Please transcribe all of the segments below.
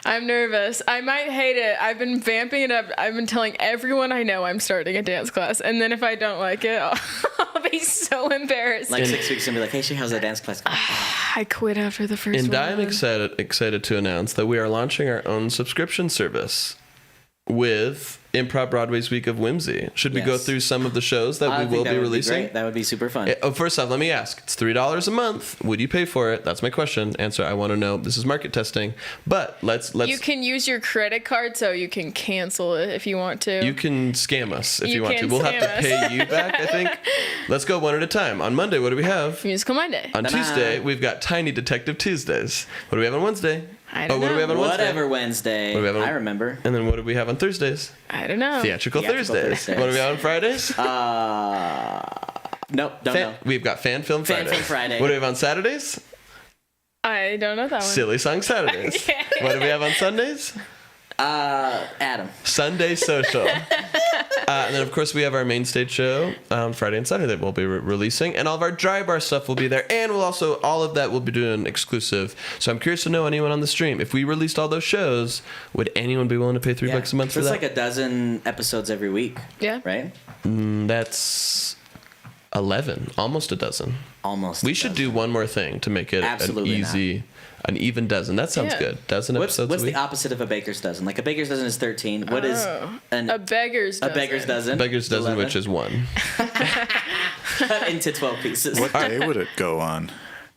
I'm nervous. I might hate it. I've been vamping it up. I've been telling everyone I know I'm starting a dance class, and then if I don't like it, I'll be so embarrassed. Like 6 weeks and be like, hey, how's that dance class going? I quit after the first And one. I'm excited to announce that we are launching our own subscription service with Improv Broadway's Week of Whimsy. Should we go through some of the shows that we will be releasing? That would be super fun. First off, let me ask. It's $3 a month. Would you pay for it? That's my question. Answer, I want to know. This is market testing. But let's You can use your credit card so you can cancel it if you want to. You can scam us if you want to. can We'll have to scam pay you back, I think. Let's go one at a time. On Monday, what do we have? Musical Monday. On Tuesday, we've got Tiny Detective Tuesdays. What do we have on Wednesday? I don't know. What do we have on Wednesday? Whatever Wednesday. What do we have on, I remember. And then what do we have on Thursdays? I don't know. Theatrical Thursdays. What do we have on Fridays? Nope, don't know. We've got Fan Film Fridays. Fan Film Friday. What do we have on Saturdays? I don't know that one. Silly Song Saturdays. Okay. What do we have on Sundays? Adam. Sunday Social. And then, of course, we have our main stage show on Friday and Saturday that we'll be releasing. And all of our dry bar stuff will be there. And we'll also, all of that will be doing exclusive. So I'm curious to know anyone on the stream. If we released all those shows, would anyone be willing to pay $3 a month for that? It's like a dozen episodes every week. Yeah. Right? That's 11. Almost a dozen. Almost. We should do one more thing to make it an even dozen. That sounds good. Dozen episodes What's a week. the opposite of a baker's dozen? Like a baker's dozen is 13. What is a beggar's dozen? A beggar's dozen. Beggar's dozen, 11. which is 1. Cut into 12 pieces. What day would it go on?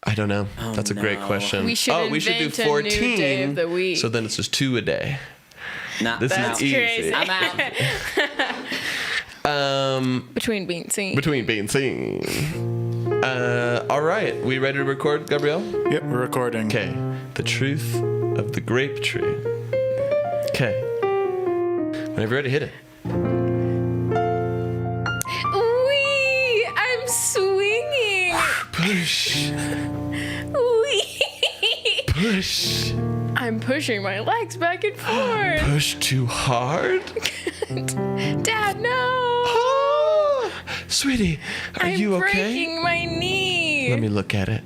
I don't know. That's a great question. We should we should do invent a 14. new day of the week. So then it's just 2 a day. Nah, This That's is easy. crazy. I'm out. Between being seen. Between being seen. All right. We ready to record, Gabrielle? Yep, we're recording. Okay. The truth of the grape tree. Okay. Whenever you're ready, hit it. Wee! I'm swinging. Push. Wee! Push. I'm pushing my legs back and forth. Push too hard. Dad, no! Oh, sweetie, are you okay? I'm breaking my knee. Let me look at it.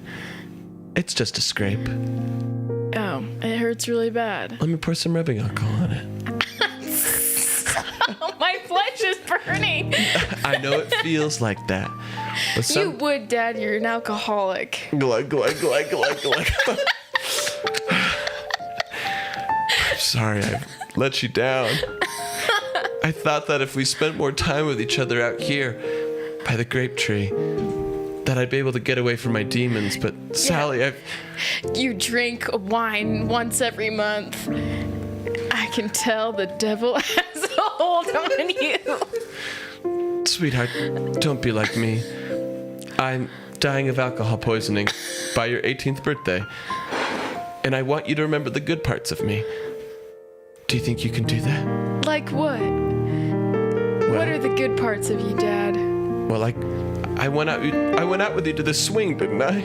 It's just a scrape. Oh, it hurts really bad. Let me pour some rubbing alcohol on it. Oh, my flesh is burning. I know it feels like that. But You would, Dad. You're an alcoholic. Glug, glug, glug, glug, glug. I'm sorry I let you down. I thought that if we spent more time with each other out here by the grape tree, that I'd be able to get away from my demons. But Sally, You drink wine once every month. I can tell the devil has a hold on you. Sweetheart, don't be like me. I'm dying of alcohol poisoning by your 18th birthday. And I want you to remember the good parts of me. Do you think you can do that? Like what? What are the good parts of you, Dad? Well, I went out with you to the swing, didn't I?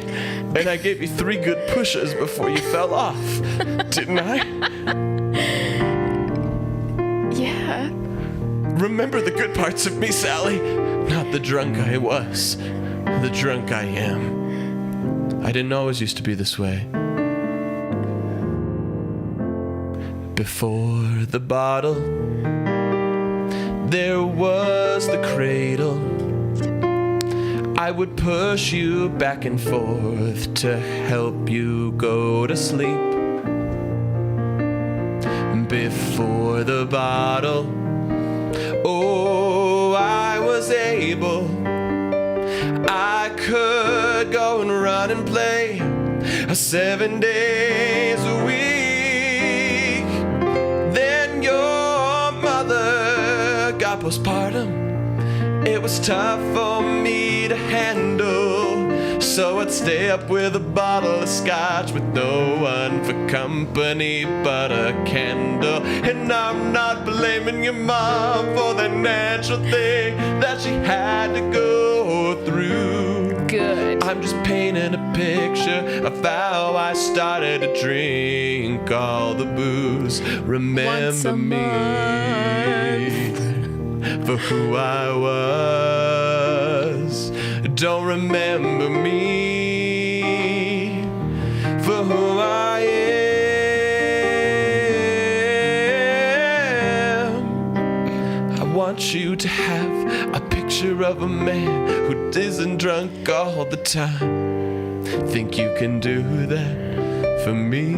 And I gave you 3 good pushes before you fell off, didn't I? Yeah. Remember the good parts of me, Sally. Not the drunk I was, the drunk I am. I didn't always used to be this way. Before the bottle, there was the cradle. I would push you back and forth to help you go to sleep. Before the bottle, oh, I was able. I could go and run and play 7 days a week. Then your mother got postpartum. It was tough for me to handle, so I'd stay up with a bottle of scotch with no one for company but a candle. And I'm not blaming your mom for the natural thing that she had to go through. Good. I'm just painting a picture of how I started to drink all the booze. Once a Remember me for who I was. Don't remember me for who I want you to have a picture of a man who isn't drunk all the time. Think you can do that for me?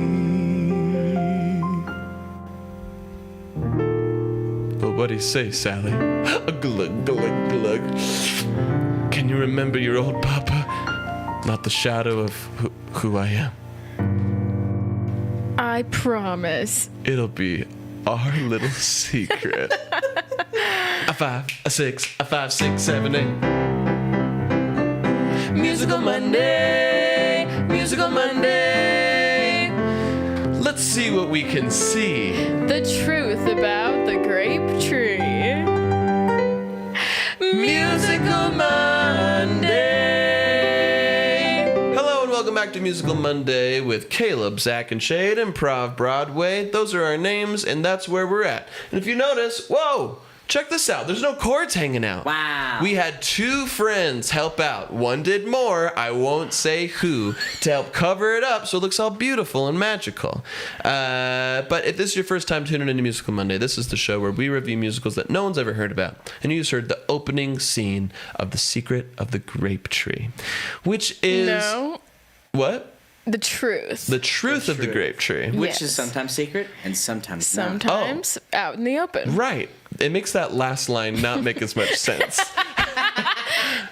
Well, what do you say, Sally? Glug, glug, glug. Can you remember your old papa? Not the shadow of who I am. I promise. It'll be our little secret. A 5, a 6, a 5, 6, 7, 8. Musical Monday, Musical Monday. Let's see what we can see. The truth about the grape tree. Musical Monday. Hello and welcome back to Musical Monday with Caleb, Zach, and Shade, ImprovBroadway. Those are our names, and that's where we're at. And if you notice, whoa, check this out. There's no chords hanging out. Wow. We had 2 friends help out. One did more, I won't say who, to help cover it up so it looks all beautiful and magical. But if this is your first time tuning into Musical Monday, this is the show where we review musicals that no one's ever heard about. And you just heard the opening scene of The Secret of the Grape Tree, which is... No. What? The truth. The truth of the truth. grape tree. Which Yes. is sometimes secret and sometimes not. Sometimes out in the open. Right. It makes that last line not make as much sense.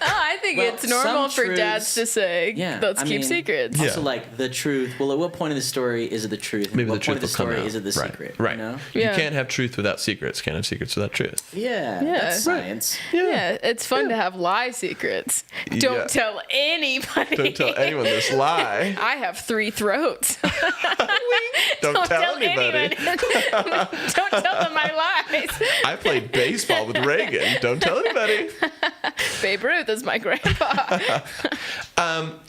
I think Well, it's normal some for dads to say, Yeah, let's I keep mean, secrets. Yeah. Also, like, the truth. Well, at what point of the story is it the truth? And Maybe at the what point truth of will the come story out. is it the Right. secret? Right. You know? Yeah. You can't have truth without secrets. Can't have secrets without truth. Yeah. Yeah. That's science. Yeah, it's fun to have lie secrets. Don't Yeah. tell anybody. Don't tell anyone this lie. I have 3 throats. Don't tell anybody. anyone. Don't tell them my lies. I played baseball with Reagan. Don't tell anybody. Babe Ruth is my grandpa.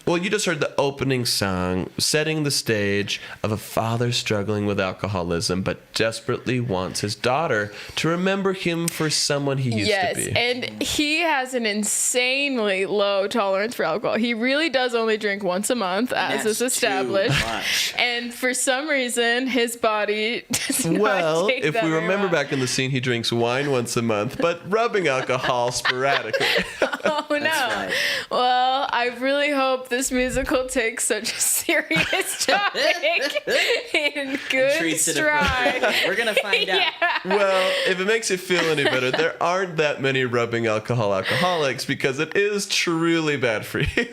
Well, you just heard the opening song setting the stage of a father struggling with alcoholism but desperately wants his daughter to remember him for someone he used Yes, to be. and he has an insanely low tolerance for alcohol. He really does only drink once a month, as That's is established. too much. And for some reason, his body does not Well, take if that we very remember well. back in the scene, he drinks wine once a month, but rubbing alcohol sporadically. Oh no! right. Well, I really hope this musical takes such a serious topic in good Treats it stride. appropriately. We're gonna find out. Yeah. Well, if it makes you feel any better, there aren't that many rubbing alcoholics because it is truly bad for you.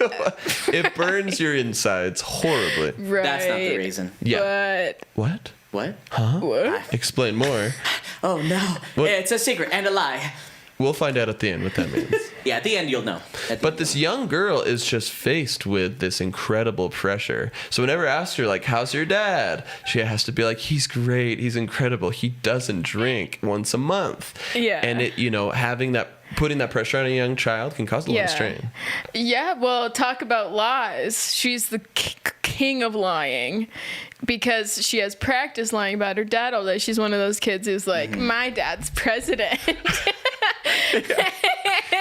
It burns your insides horribly. Right. That's not the reason. Yeah. What? What? But what? Explain more. Oh no! What? It's a secret and a lie. We'll find out at the end what that means. Yeah, at the end you'll know. But this young girl is just faced with this incredible pressure. So whenever I ask her, like, how's your dad? She has to be like, he's great. He's incredible. He doesn't drink once a month. Yeah. And it, putting that pressure on a young child can cause a lot of strain. Yeah, well, talk about lies. She's the king of lying because she has practiced lying about her dad all day. She's one of those kids who's like, my dad's president.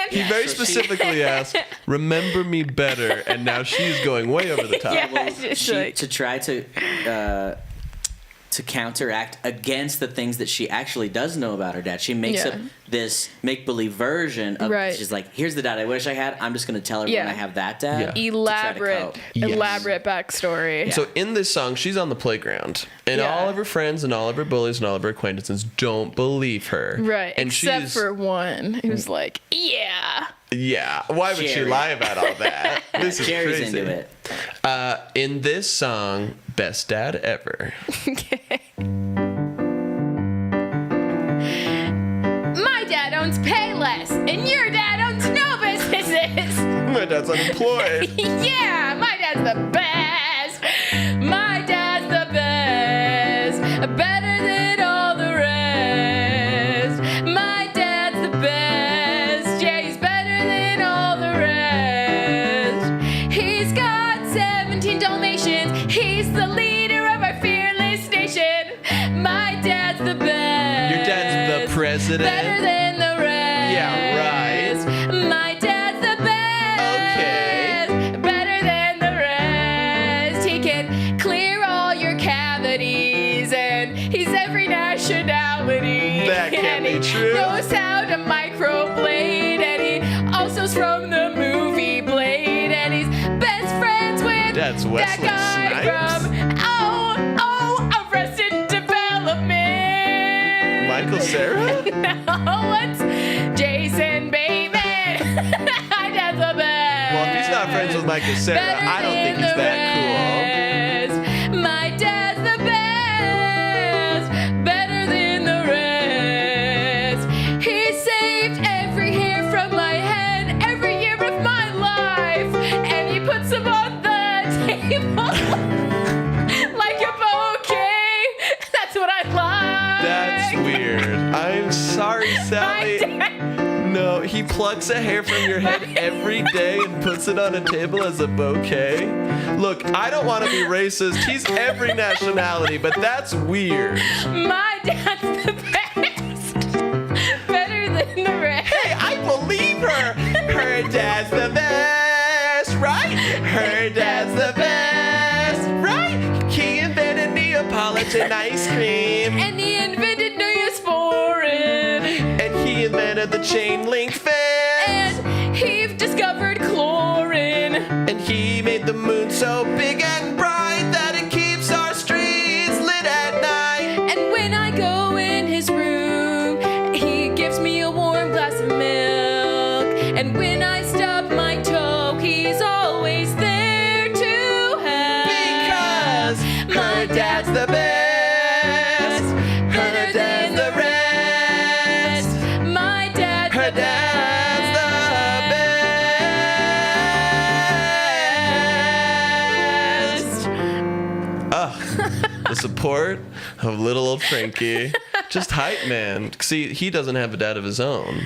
He very specifically asked, remember me better. And now she's going way over the top. Yeah. Well, Just she, like- to try to counteract against the things that she actually does know about her dad. She makes up this make-believe version of, Right. she's like, here's the dad I wish I had. I'm just going to tell everyone Yeah. I have that dad. Yeah. Elaborate Yes. backstory. So in this song, she's on the playground, and Yeah. all of her friends and all of her bullies and all of her acquaintances don't believe her. Right, And except she's, for one who's like, yeah. yeah, why would she Jerry. lie about all that? This is Jerry's crazy. into it. In this song, Best Dad Ever. My dad owns Payless, and your dad owns no businesses. My dad's unemployed. Yeah, my dad's the best. My dad's the best. Better than all the rest. My dad's the best. Yeah, he's better than all the rest. He's got 17 Dalmatians. He's the leader of our fearless nation. My dad's the best. Your dad's the president. Better than the rest. Yeah, right. My dad's the best. Okay. Better than the rest. He can clear all your cavities, and he's every national nationality. That can't and be he true. knows how to microblade, and he also's from the movie Blade, and he's best friends with That's Wesley that guy Snipes? from Arrested Development. Michael Cera? No, it's Jason Bateman. My dad's the best. Well, if he's not friends with Michael Cera, Better I don't think than he's the that rest. My dad's the best. Better than the rest. He saved every hair from my head every year of my life, and he puts them on the table like a bouquet. That's what I like. That's weird. I'm sorry, My Sally. dad- No, he plucks a hair from your head every day and puts it on a table as a bouquet. Look, I don't want to be racist. He's every nationality, but that's weird. My dad's the best. Better than the rest. Hey, I believe her. Her dad's the best, right? Her dad's the best, right? He invented Neapolitan ice cream, And he invented Neosporin. and he invented the chain link fence, And he discovered chlorine. and he made the moon so big and bright that it keeps our streets lit at night. And when I go in his room, he gives me a warm glass of milk. And when I stub my toe, he's always there to help. Because her dad's the best, her dad's the rest, My dad's her the best. dad's the best. Ugh, the support of little old Frankie. Just hype, man. See, he doesn't have a dad of his own.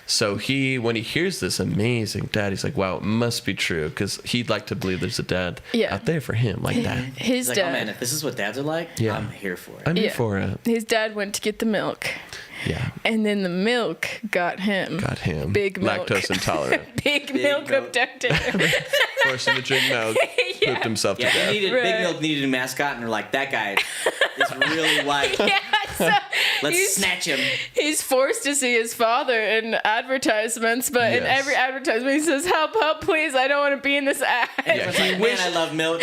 So when he hears this amazing dad, he's like, wow, it must be true. Because he'd like to believe there's a dad Yeah. out there for him like that. His He's like, dad. oh man, if this is what dads are like, Yeah. I'm here for it. I'm here Yeah. for it. His dad went to get the milk. Yeah. And then the milk got him. Got him. Big milk. Lactose intolerant. Big milk milk. abducted. Forced him to drink milk. Yeah. Pooped himself Yeah, to death. Big Right. Milk needed a mascot, and they're like, that guy is really white. Yeah, so Let's he's- snatch him. He's forced to see his father in advertisements, but in Yes. every advertisement he says, "Help, help, please! I don't want to be in this ad." Yeah, It's he like, man, wished- I love milk.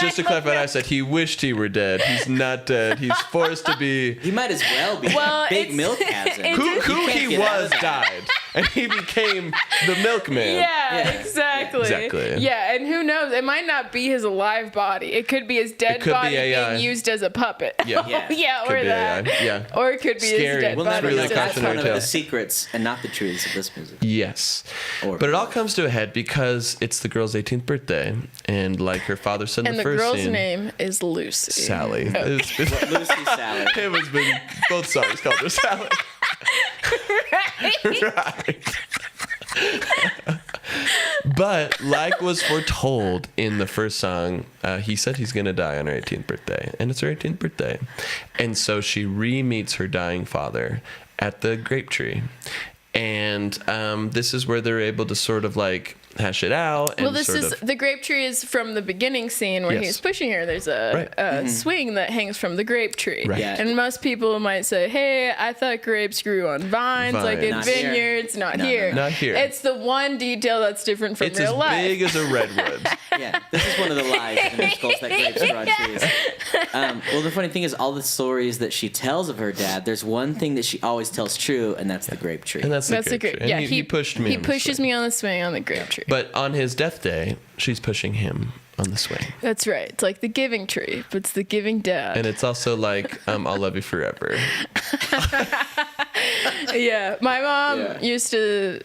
Just to clarify, I said he wished he were dead. He's not dead. He's forced to be. He might as well be. Well, Big it's- Milk has him. it- Who You can't he get out of was that. died, and he became the milkman. Yeah, Yeah. exactly. Exactly. Yeah, and who knows? It might not be his alive body. It could be his dead could be body AI. being used as a puppet. Yeah. Yeah. yeah, Could or be that. AI, yeah. Or it could be Scary. his dead We'll body. never really know. used as That's a one cautionary of tale. the secrets and not the truths of this music. Yes. Or But it all comes to a head because it's the girl's 18th birthday, and like her father said in And the the first girl's scene, name is Lucy. Sally. It's been, Lucy Salad. it was been both songs called her Sally. Right. But like was foretold in the first song, he said he's gonna die on her 18th birthday, and it's her 18th birthday, and so she re-meets her dying father at the grape tree, and this is where they're able to sort of like hash it out. And Well, this sort is of, the grape tree is from the beginning scene where Yes. he's pushing her. There's a, Right. swing that hangs from the grape tree. Right. Yeah. And most people might say, hey, I thought grapes grew on vines, like in Vines. Not here. vineyards. Not No, no, here. no. Not here. It's the one detail that's different from it's as real life. big as a redwood. Yeah, this is one of the lies in musicals that grapes grow on trees. Well, the funny thing is, all the stories that she tells of her dad, there's one thing that she always tells true, and that's the grape tree. And that's the That's the grape grape. tree. And Yeah, he pushed me. He on the pushes swing. me on the swing on the grape tree. But on his death day, she's pushing him on the swing. That's right. It's like the giving tree, but it's the giving dad. And it's also like, I'll love you forever. Yeah, my mom Yeah. used to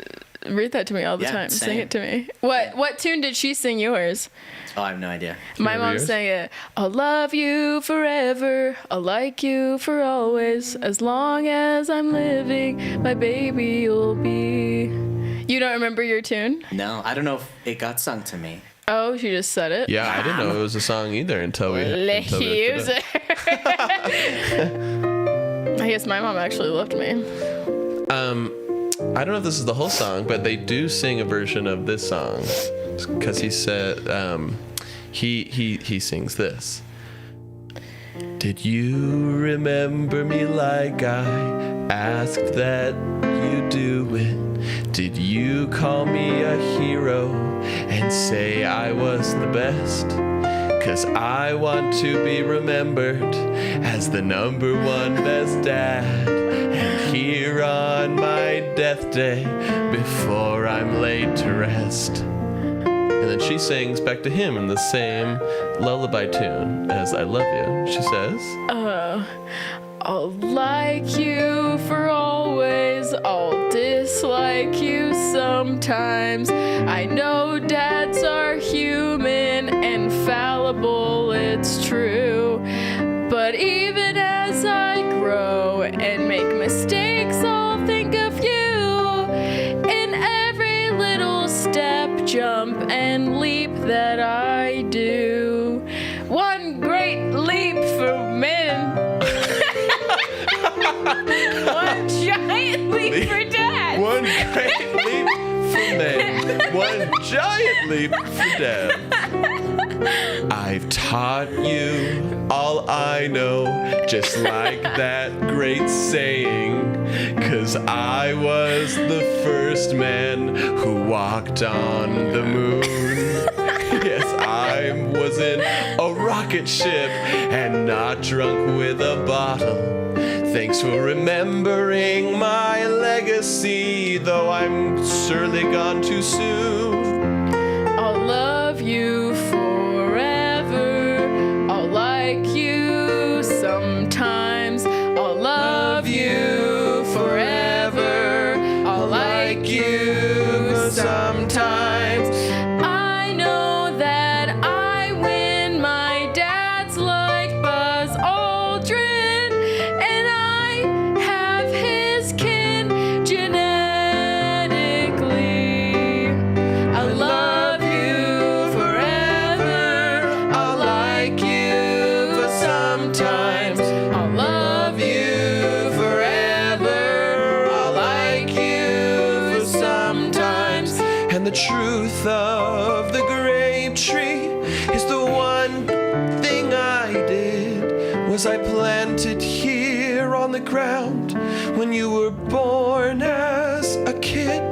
read that to me all the Yeah, time. Sing same. it to me. What tune did she sing yours? Oh, I have no idea. My Remember mom yours? sang it. I'll love you forever. I'll like you for always. As long as I'm living, my baby you'll be. You don't remember your tune? No, I don't know if it got sung to me. Oh, she just said it. Yeah, I didn't know it was a song either until we. Let's until we looked use it it. I guess my mom actually loved me. up. I don't know if this is the whole song, but they do sing a version of this song because he said he sings this. Do Did you remember me like I asked that you do it? Did you call me a hero and say I was the best? 'Cause I want to be remembered as the #1 best dad. And here on my death day, before I'm laid to rest. And then she sings back to him in the same lullaby tune as I Love You. She says, I'll like you for always, I'll dislike you sometimes. I know dads are human and fallible, it's true. But even as I grow and make mistakes, I'll think of you in every little step, jump, and leap that I do. One great leap for men. One giant leap for dad. one great leap for men, one giant leap for dad. I've taught you all I know, just like that great saying. 'Cause I was the first man who walked on the moon. Yes, I was in a rocket ship and not drunk with a bottle. Thanks for remembering my legacy, though I'm surely gone too soon. I'll love you forever. I'll like you sometimes. I'll love you forever. I'll like you sometimes. I know that I win. My dad's like Buzz Aldrin, and I have his kin genetically. I love you forever. I'll like you for sometimes. I'll love you forever. I'll like you for sometimes. And the truth of the grape tree is the one thing I did was I planted here on the ground when you were born as a kid.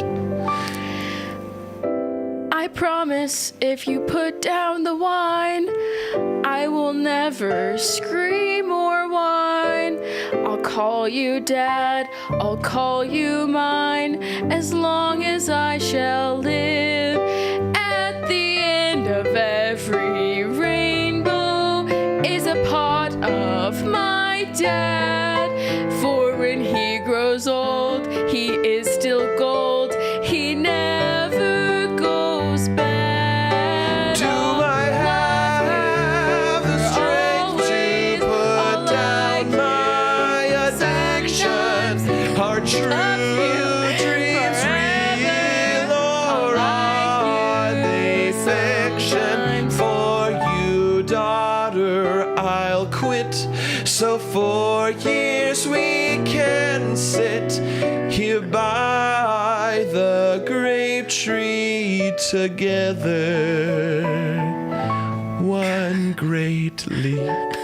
I promise if you put down the wine, I will never scream or whine. I'll call you dad, I'll call you mine, as long as I shall live. At the end of every rainbow is a part of my dad. For when he grows old, he is still gold. He never goes bad. Do I have the strength to put down my addictions? Are true dreams real or are they fiction? For you, daughter, I'll quit. So for years we can sit here by the grape tree together. One great leap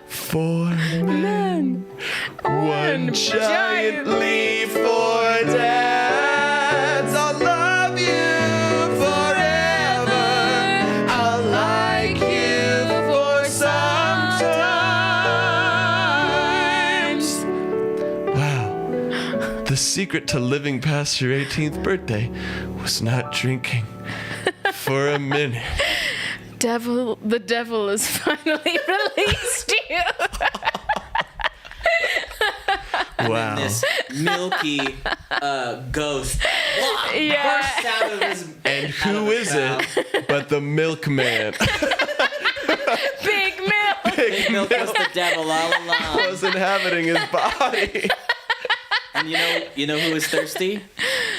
for men, one giant leap for dads. I'll love you forever. I'll like you for sometimes. Wow. The secret to living past your 18th birthday was not drinking for a minute. The devil is finally released you. Wow. This milky ghost Yeah. bursts out of his. And who is it but the milkman? Big milk. Big milk was the devil all along. Was inhabiting his body. And you know who was thirsty?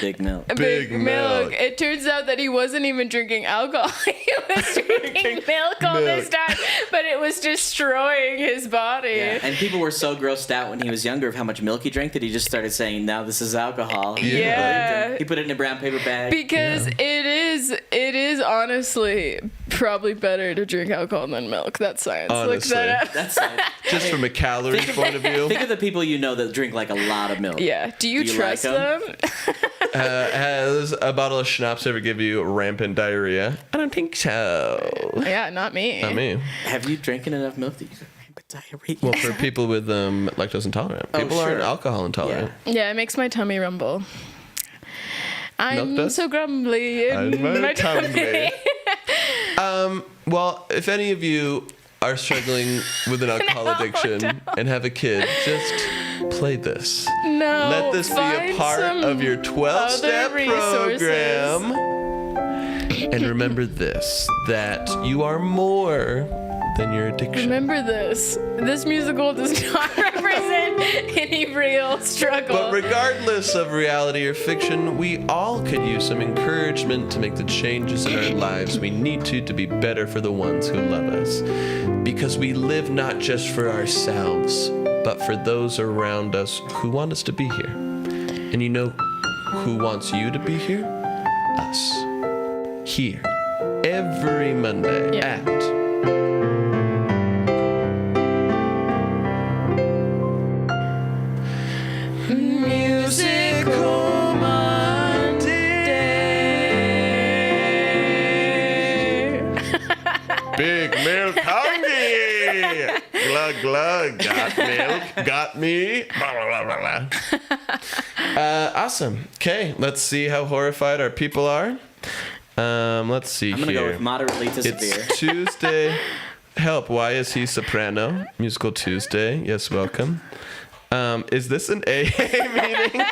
Big milk. Big milk. It turns out that he wasn't even drinking alcohol. He was drinking milk all this time, but it was destroying his body. Yeah. And people were so grossed out when he was younger of how much milk he drank that he just started saying, "Now this is alcohol." Yeah. He put it in a brown paper bag. Because it is honestly probably better to drink alcohol than milk. That's science. Look Honestly. that up. That's like, Just from a calorie point of view. think of the people you know that drink like a lot of milk. Yeah. Do you Do you trust like 'em? them? Has a bottle of schnapps ever give you rampant diarrhea? I don't think so. Yeah, not me. Not me. Have you drinking enough milk that you get rampant diarrhea? Well, for people with lactose intolerant. Oh, People sure. aren't alcohol intolerant. Yeah, it makes my tummy rumble. Milk I'm does? so grumbly in I'm my tummy. tummy. Well, if any of you are struggling with an alcohol addiction and have a kid, just play this. No. Let this be a find part some of your 12-step other resources. program. And remember this, that you are more than your addiction. Remember this. This musical does not represent any real struggle. But regardless of reality or fiction, we all could use some encouragement to make the changes in our lives we need to be better for the ones who love us. Because we live not just for ourselves, but for those around us who want us to be here. And you know who wants you to be here? Us. Here. Every Monday Yeah. at Musical Monday. Big milk hungry. Glug glug. Got milk. Got me. Blah, blah, blah, blah, blah. Awesome. Okay, let's see how horrified our people are. Let's see I'm gonna here. go with moderately to severe. It's Tuesday. Help. Why is he soprano? Musical Tuesday. Yes, welcome. Is this an AA meeting?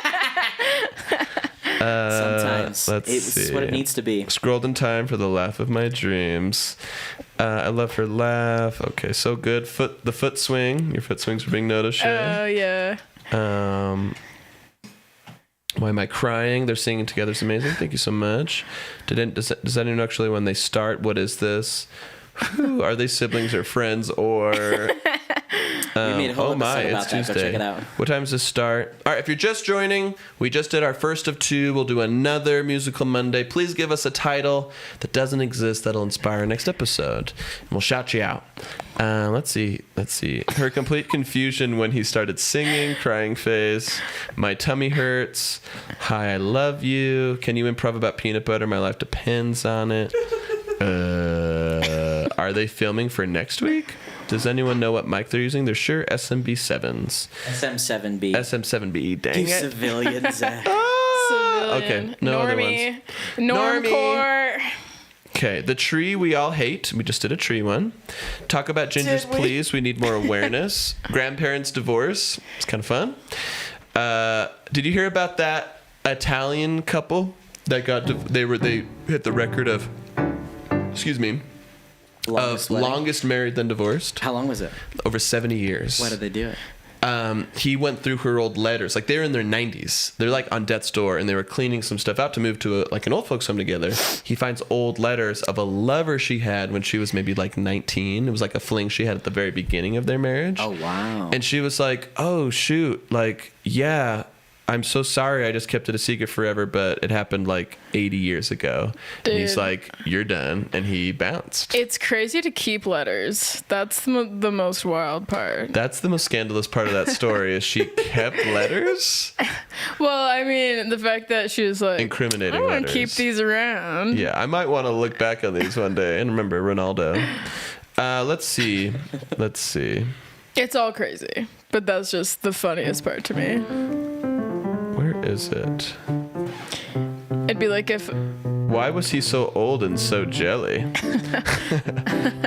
Sometimes let's it's see. what it needs to be. Scrolled in time for the laugh of my dreams. I love her laugh. Okay, so good. The foot swing. Your foot swings are being noticed. Oh, yeah. Why am I crying? They're singing together. It's amazing. Thank you so much. Does anyone actually, when they start, what is this? Whew, are they siblings or friends or... We made a whole episode about it's that. Tuesday. Go check it out. What time does this start? All right, if you're just joining, we just did our first of two. We'll do another Musical Monday. Please give us a title that doesn't exist that'll inspire our next episode, and we'll shout you out. Let's see. Her complete confusion when he started singing, crying face. My tummy hurts. Hi, I love you. Can you improv about peanut butter? My life depends on it. Are they filming for next week? Does anyone know what mic they're using? They're sure SMB7s. SM7B. SM7B. Dang You it. civilians. Civilian. Okay, no other Normie. ones. Normcore. Okay, the tree we all hate. We just did a tree one. Talk about gingers, Did we? please. We need more awareness. Grandparents' divorce. It's kind of fun. Did you hear about that Italian couple that they hit the record of, excuse me, Longest of wedding. longest married than divorced? How long was it? Over 70 years. Why did they do it? He went through her old letters. Like, they were in their 90s. They're like on death's door, and they were cleaning some stuff out to move to an old folks home together. He finds old letters of a lover she had when she was maybe like 19. It was like a fling she had at the very beginning of their marriage. Oh, wow. And she was like, oh, shoot. Like, yeah, I'm so sorry. I just kept it a secret forever, but it happened like 80 years ago. Dude. And he's like, you're done. And he bounced. It's crazy to keep letters. That's the most wild part. That's the most scandalous part of that story is she kept letters? Well, I mean, the fact that she was like, Incriminating I want to letters. keep these around. Yeah, I might want to look back on these one day and remember Ronaldo. Let's see. It's all crazy, but that's just the funniest part to me. Where is it? It'd be like if Why was he so old and so jelly?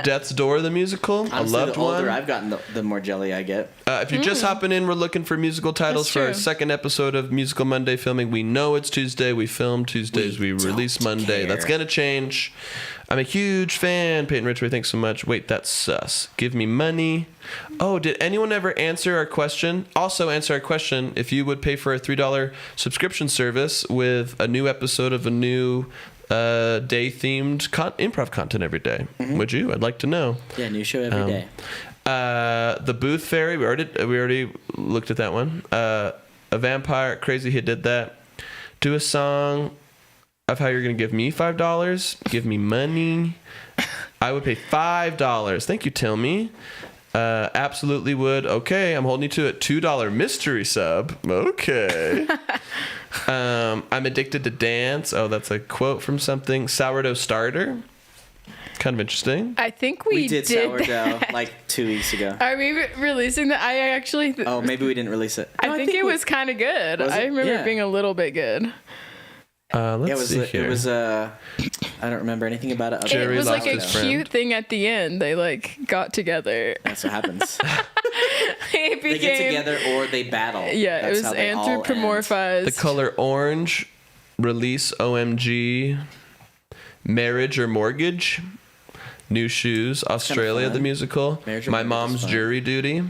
Death's Door, the musical. Honestly, a loved the older one. I've gotten, the more jelly I get. If you're just hopping in, we're looking for musical titles That's for our true. second episode of Musical Monday filming. We know it's Tuesday. We film Tuesdays. We release don't Monday. care. That's going to change. I'm a huge fan. Peyton Ridgway, thanks so much. Wait, that's sus. Give me money. Oh, did anyone ever answer our question? Also answer our question if you would pay for a $3 subscription service with a new episode of a new day-themed improv content every day. Would you? I'd like to know. Yeah, new show every day. The Booth Fairy, we already looked at that one. A Vampire, crazy he did that. Do a song of how you're going to give me $5. Give me money. I would pay $5. Thank you, Tilmy. Absolutely would. Okay, I'm holding you to it. $2 mystery sub. Okay. I'm addicted to dance. Oh, that's a quote from something. Sourdough starter. Kind of interesting. I think we did sourdough like 2 weeks ago. Are we releasing that? I actually. Oh, maybe we didn't release it. I think it was kind of good. Was it? I remember Yeah. it being a little bit good. Let's see here. It was I don't remember anything about it. Jerry It was lost like a his friend. cute thing at the end. They like got together. That's what happens. It They became. get together or they battle. Yeah, That's it was how they all end. anthropomorphized. The color orange, release OMG, marriage or mortgage, new shoes, Australia fun. the musical, Marriage or my Mortgage is mom's fun. jury duty,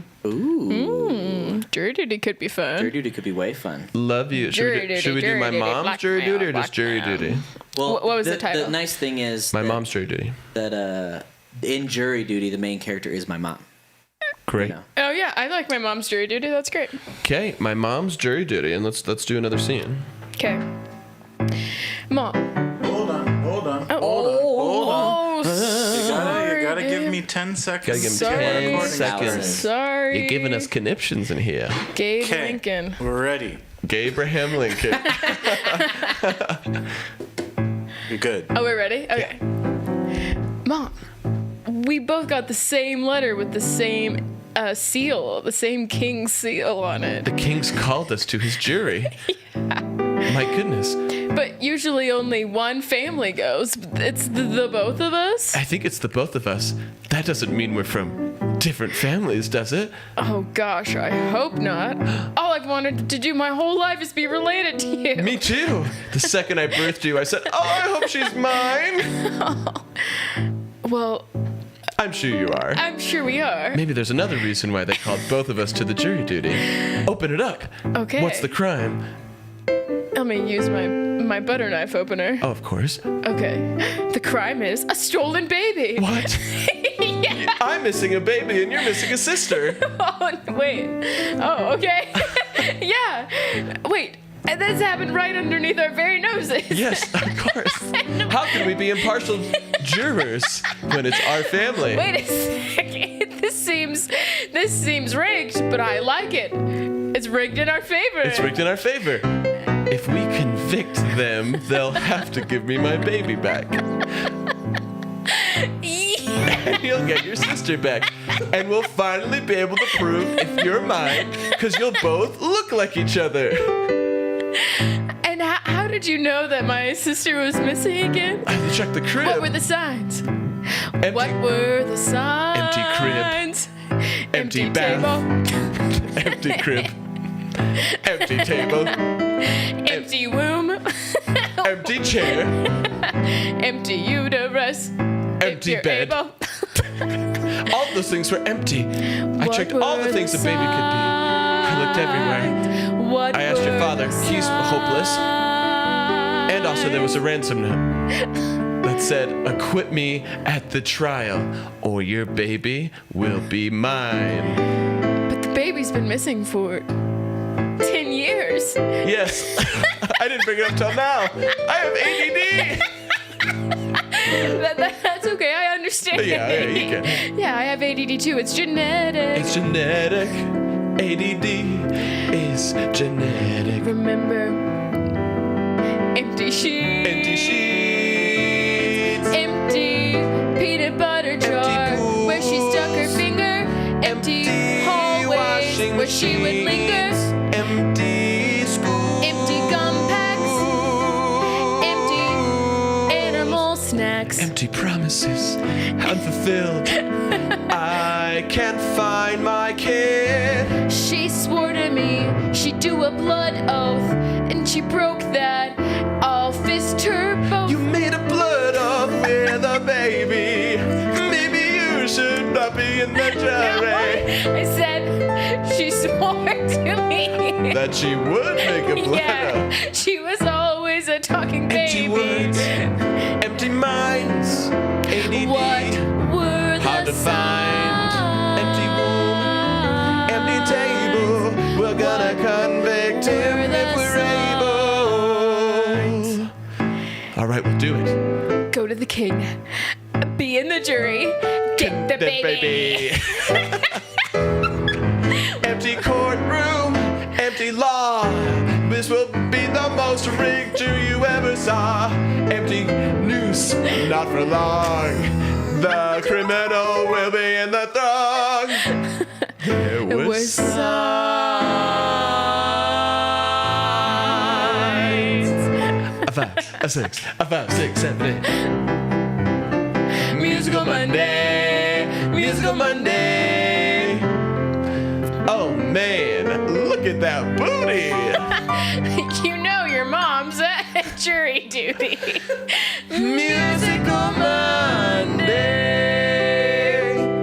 Jury duty could be fun. Jury duty could be way fun. love you. Jury duty, Should we do jury my duty, mom's jury blackmail, duty or just jury blackmail. duty? Well, What was the title? The nice thing is My that, mom's jury duty. that in jury duty, the main character is my mom. Great. You know? Oh yeah, I like my mom's jury duty. That's great. Okay, my mom's jury duty, and let's do another scene. Okay. Mom. Hold on. Oh, sorry. You gotta give babe. me 10 seconds. Gotta give him Sorry. 10 Recording seconds. hours. Sorry. You're giving us conniptions in here. Gabe Okay, Lincoln. we're ready. Gabraham Lincoln. You're good. Oh, we're ready? Okay. Mom, we both got the same letter with the same seal, the same king's seal on it. The king's called us to his jury. My goodness. But usually only one family goes. It's the both of us? I think it's the both of us. That doesn't mean we're from different families, does it? Oh gosh, I hope not. All I've wanted to do my whole life is be related to you. Me too. The second I birthed you, I said, oh, I hope she's mine. Well, I'm sure you are. I'm sure we are. Maybe there's another reason why they called both of us to the jury duty. Open it up. Okay. What's the crime? Let me use my butter knife opener. Oh, of course. Okay. The crime is a stolen baby. What? Yeah. I'm missing a baby and you're missing a sister. Oh, wait. Oh, okay. Yeah. Wait. And this happened right underneath our very noses. Yes, of course. How can we be impartial jurors when it's our family? Wait a second. This seems rigged, but I like it. It's rigged in our favor. It's rigged in our favor. If we convict them, they'll have to give me my baby back. And you'll get your sister back. And we'll finally be able to prove if you're mine, because you'll both look like each other. And how did you know that my sister was missing again? I had to check the crib. What were the signs? Empty, What were the signs? Empty crib. Empty bath. table. empty crib. Empty table. Empty womb. Empty chair. Empty uterus. Empty If you're bed. able. All those things were empty. I What checked all the were things a baby could be. I looked everywhere. What I asked your were father. the He's hopeless. And also there was a ransom note that said, acquit me at the trial or your baby will be mine. But the baby's been missing for 10 years. Yes, I didn't bring it up till now. I have ADD. That's okay, I understand. Yeah, you can. Yeah, I have ADD too. It's genetic. It's genetic. ADD is genetic. Remember, empty sheets. Empty sheets. Empty peanut butter jar pools. where she stuck her finger. Empty hallways washing where she would linger. machines. Empty school. Empty gum packs. Empty animal snacks. Empty promises unfulfilled. I can't find my kid. She swore to me she'd do a blood oath, and she broke that. I'll fist her both. You made a blood oath with a baby. Maybe you should not be in the jury. I said she swore to me That she would make a blood oath. yeah, she was always a talking Empty baby. words, empty minds, ADD. What were the Hard to find. signs? Empty womb, empty table. We're gonna convict him were if the we're able. All right, we'll do it. Go to the king. Be baby in the jury. Get the baby. Empty courtroom, empty law. This will be the most rigged jury you ever saw. Empty noose, not for long. The criminal will be in the throng. There It was signs. a 5, a 6, a 5, 6, 7, 8. Musical Monday. Musical Monday. Oh man, look at that booty. You know your mom's at jury duty. Musical Monday.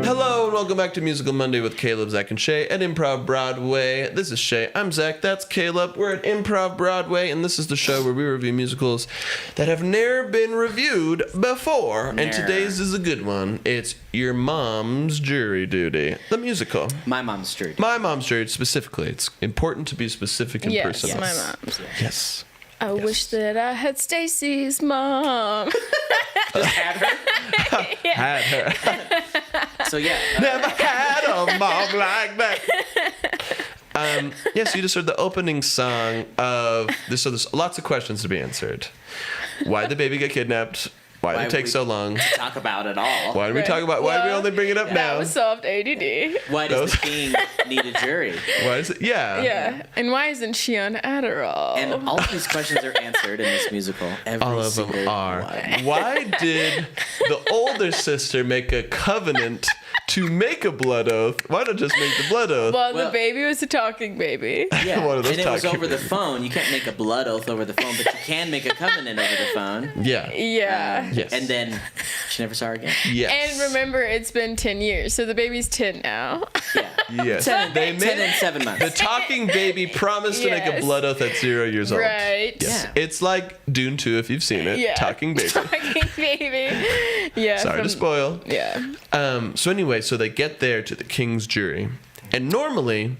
Hello and welcome back to Musical Monday with Caleb, Zach, and Shay at Improv Broadway. This is Shay. I'm Zach. That's Caleb. We're at Improv Broadway, and this is the show where we review musicals that have never been reviewed before. And today's is a good one. It's Your Mom's Jury Duty, the musical. My mom's jury. My Mom's Jury specifically. It's important to be specific and Yes, personal. my mom's. Yes. I wish that I had Stacy's mom. Just had her. Had her. So yeah. Never had a mom like that. Yes, you just heard the opening song of this. So there's lots of questions to be answered. Why did the baby get kidnapped? Why did it take so long? Talk about it all. Why did we talk about? Why did we only bring it up That now? was solved ADD. Why does the king need a jury? Why is it? Yeah. Yeah. And why isn't she on Adderall? And all of these questions are answered in this musical. Every All of single them are. one. Why did the older sister make a covenant to make a blood oath? Why not just make the blood oath? Well, the Well- baby was a talking baby. Yeah. One of those And it was talking over the babies. phone. You can't make a blood oath over the phone, but you can make a covenant over the phone. Yeah. Yeah. Yes. And then she never saw her again. Yes. And remember, it's been 10 years, so the baby's 10 now. Yeah. Yes. 10, They 10 made and 7 months. the talking baby promised to make a Yes. blood oath at 0 years old. Right. Yes. Yeah. It's like Dune 2 if you've seen it. Yeah. Talking baby. Talking baby. Yeah. Sorry to spoil. Yeah. So anyway, so they get there to the king's jury. And normally,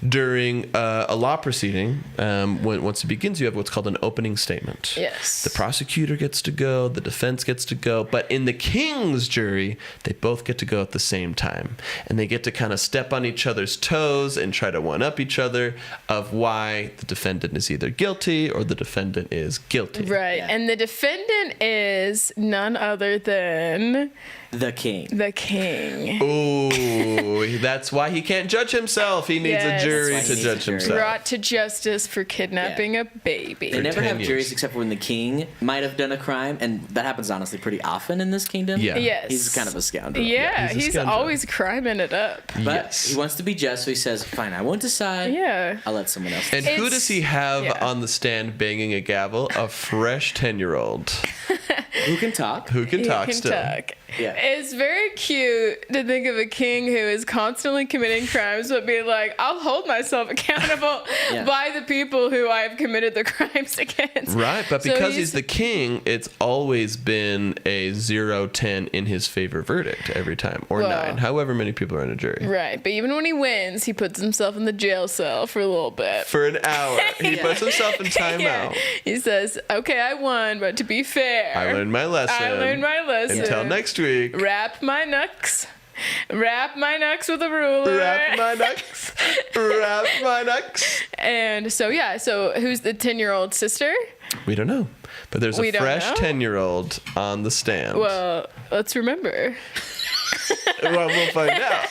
during a law proceeding, once it begins, you have what's called an opening statement. Yes. The prosecutor gets to go, the defense gets to go, but in the king's jury, they both get to go at the same time. And they get to kind of step on each other's toes and try to one-up each other of why the defendant is either guilty or the defendant is guilty. Right. Yeah. And the defendant is none other than The king. the king. Ooh, that's why he can't judge himself. He needs Yes. a jury That's to why he needs judge a jury. himself. Brought to justice for kidnapping a baby. They never 10 have years. juries except for when the king might have done a crime, and that happens honestly pretty often in this kingdom. Yeah. Yes. He's kind of a scoundrel. Yeah, he's a he's scoundrel. always criming it up. But Yes. he wants to be just, so he says, fine, I won't decide. Yeah. I'll let someone else And decide. who It's- does he have yeah. on the stand banging a gavel? A fresh 10-year-old Who can talk? who can He talk can still. talk. Yeah. It's very cute to think of a king who is constantly committing crimes, but being like, I'll hold myself accountable Yeah. by the people who I have committed the crimes against. Right, but So because he's the king, it's always been a 0-10 in his favor verdict every time, or Well- 9, however many people are in a jury. Right, but even when he wins, he puts himself in the jail cell for a little bit. For an hour. He Yeah. puts himself in timeout. Yeah. He says, okay, I won, but to be fair, I learned my lesson. I learned my lesson. Until next week. Wrap my knucks. Wrap my knucks with a ruler. Wrap my knucks. Wrap my knucks. And so, yeah, so who's the 10-year-old sister? We don't know. But there's We a don't fresh know? 10-year-old on the stand. Well, let's remember. Well, we'll find out.